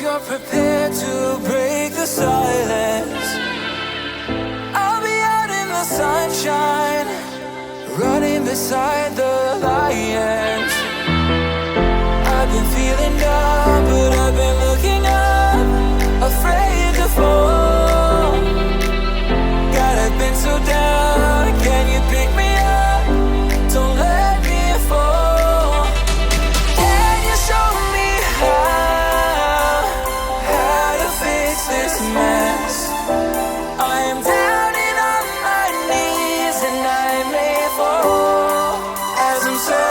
you're prepared to break the silence, I'll be out in the sunshine, running beside the lions. I've been feeling down, but I've been looking up, afraid to fall. God, I've been so down, can you pick me up? Don't let me fall. Can you show me how to fix this mess? I am down and on my knees and I may fall as I'm so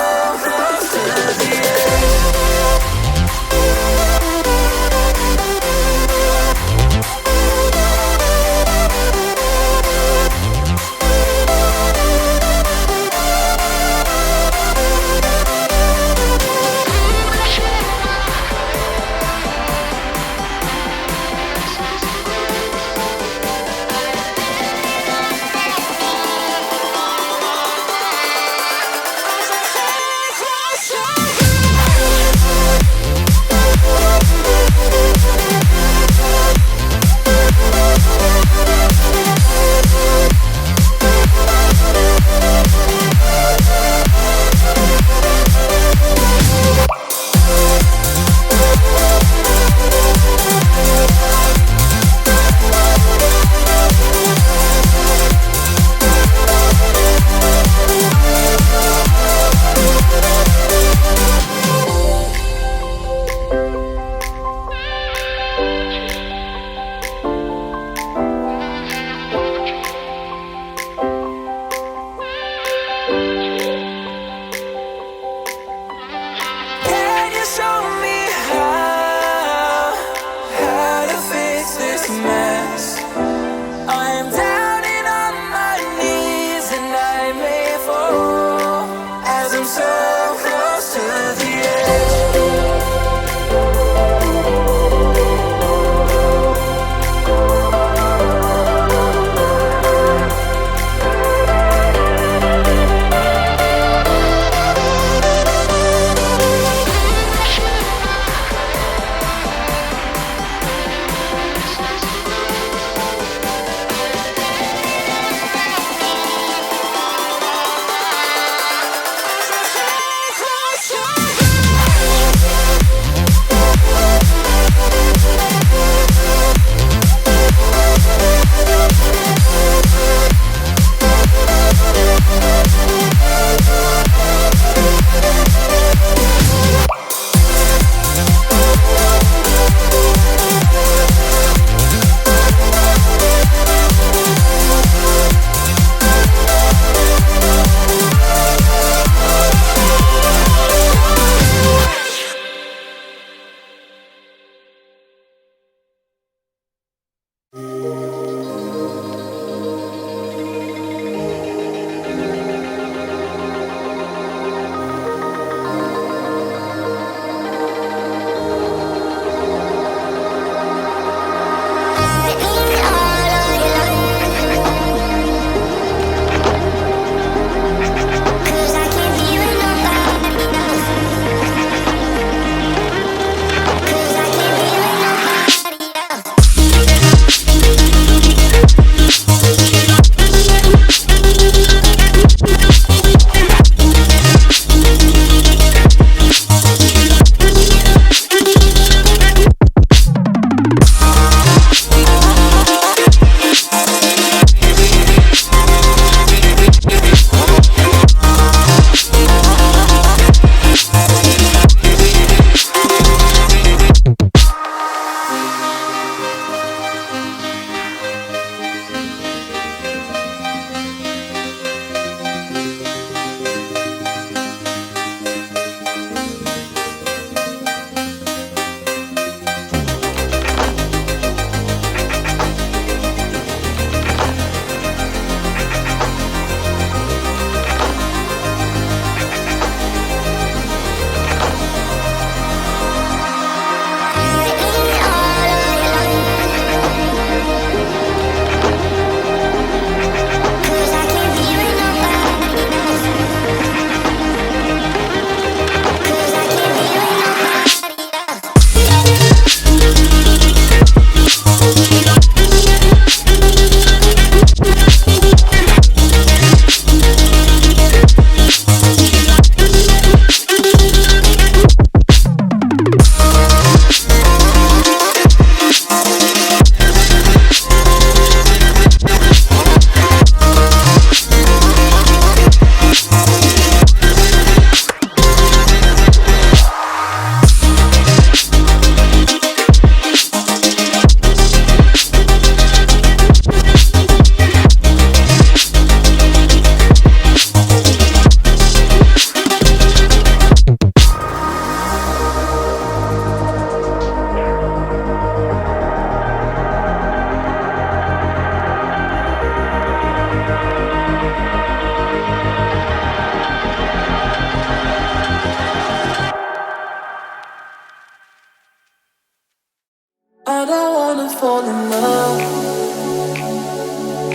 I don't wanna fall in love.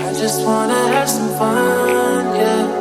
I just wanna have some fun, yeah.